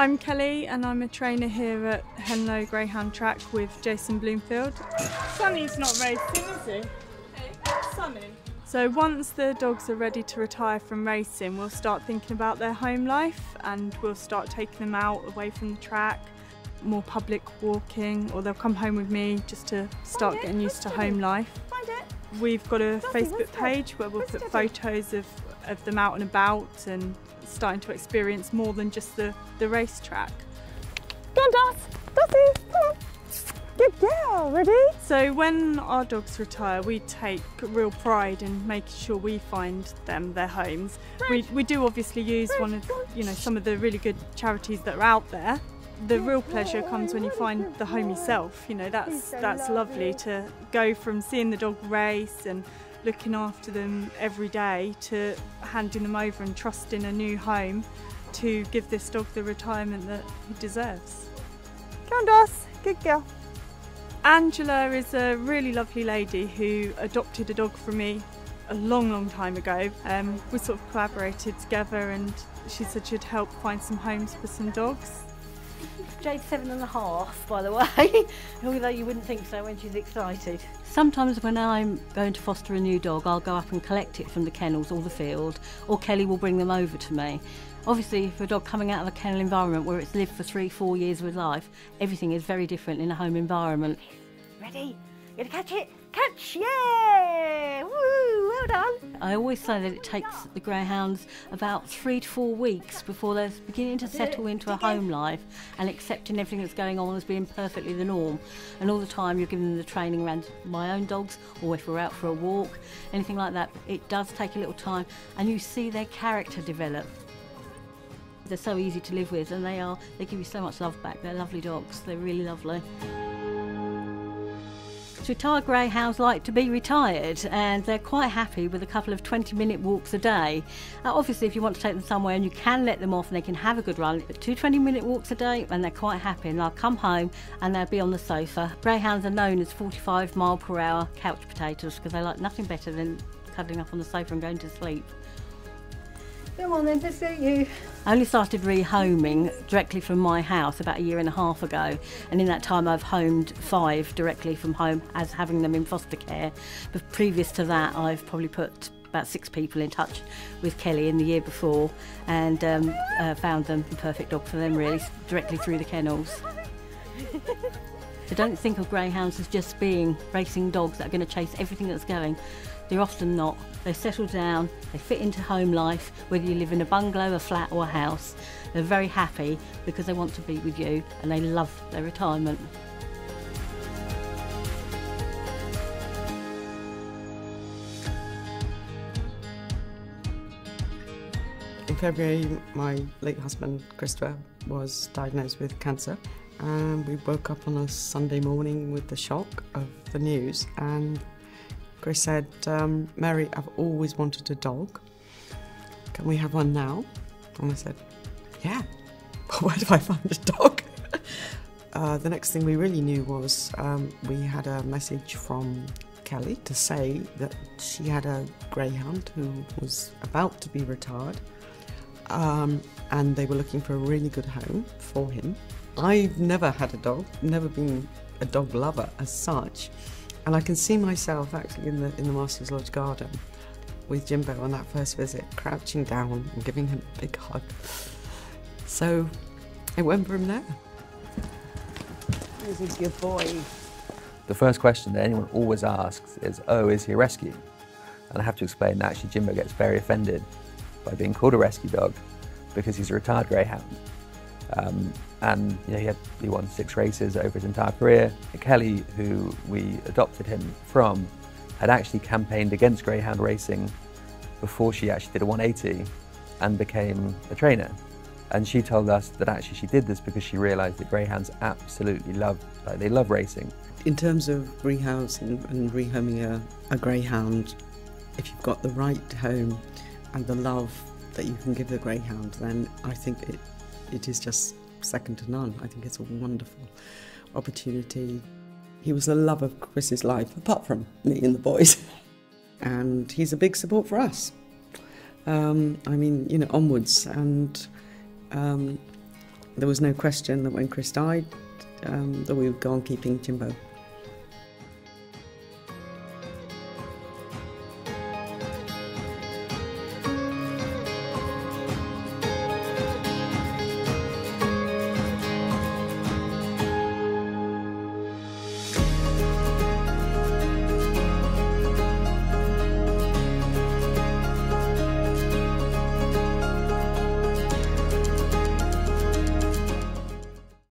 I'm Kelly and I'm a trainer here at Henlow Greyhound Track with Jason Bloomfield. Sonny's not racing, is he? Sonny. So once the dogs are ready to retire from racing, we'll start thinking about their home life and we'll start taking them out away from the track, more public walking, or they'll come home with me just to start getting used to home life. We've got a Facebook page where we'll put photos of them out and about and starting to experience more than just the racetrack. Go on, Doss! Dossie, come on! Good girl, ready? So when our dogs retire, we take real pride in making sure we find them their homes. We do obviously use one of some of the really good charities that are out there. The real pleasure comes when you find the home yourself. That's lovely to go from seeing the dog race and looking after them every day to handing them over and trusting a new home to give this dog the retirement that he deserves. Come on, Doss, good girl. Angela is a really lovely lady who adopted a dog from me a long time ago. We sort of collaborated together and she said she'd help find some homes for some dogs. Jade's 7.5, by the way, although you wouldn't think so when she's excited. Sometimes when I'm going to foster a new dog, I'll go up and collect it from the kennels or the field, or Kelly will bring them over to me. Obviously, for a dog coming out of a kennel environment where it's lived for 3-4 years of its life, everything is very different in a home environment. Ready? Gonna catch it? Catch! Yeah! Woo! Well done! I always say that it takes the greyhounds about 3 to 4 weeks before they're beginning to settle into a home life and accepting everything that's going on as being perfectly the norm. And all the time you're giving them the training around my own dogs, or if we're out for a walk, anything like that. It does take a little time, and you see their character develop. They're so easy to live with, and they give you so much love back. They're lovely dogs. They're really lovely. Retired greyhounds like to be retired, and they're quite happy with a couple of 20-minute walks a day. Obviously, if you want to take them somewhere and you can let them off and they can have a good run, but 2 20-minute walks a day and they're quite happy, and they'll come home and they'll be on the sofa. Greyhounds are known as 45-mile-per-hour couch potatoes because they like nothing better than cuddling up on the sofa and going to sleep. Come on then, let's get you. I only started rehoming directly from my house about 1.5 years ago, and in that time I've homed 5 directly from home as having them in foster care. But previous to that, I've probably put about 6 people in touch with Kelly in the year before, and found them the perfect dog for them, really, directly through the kennels. I don't think of greyhounds as just being racing dogs that are going to chase everything that's going. They're often not. They settle down, they fit into home life, whether you live in a bungalow, a flat or a house. They're very happy because they want to be with you and they love their retirement. In February, my late husband, Christopher, was diagnosed with cancer. And we woke up on a Sunday morning with the shock of the news, and Chris said, Mary, I've always wanted a dog. Can we have one now? And I said, yeah, but where do I find a dog? The next thing we really knew was we had a message from Kelly to say that she had a greyhound who was about to be retired, and they were looking for a really good home for him. I've never had a dog, never been a dog lover as such, and I can see myself actually in the Masters Lodge garden with Jimbo on that first visit, crouching down and giving him a big hug. So it went from there. This is your boy. The first question that anyone always asks is, oh, is he a rescue? And I have to explain that actually Jimbo gets very offended by being called a rescue dog because he's a retired greyhound. And he won 6 races over his entire career. Kelly, who we adopted him from, had actually campaigned against greyhound racing before she actually did a 180 and became a trainer. And she told us that actually she did this because she realised that greyhounds absolutely love racing. In terms of rehousing and rehoming a greyhound, if you've got the right home and the love that you can give the greyhound, then I think it is just second to none. I think it's a wonderful opportunity. He was the love of Chris's life, apart from me and the boys. And he's a big support for us. I mean, onwards. And There was no question that when Chris died, that we would go on keeping Jimbo.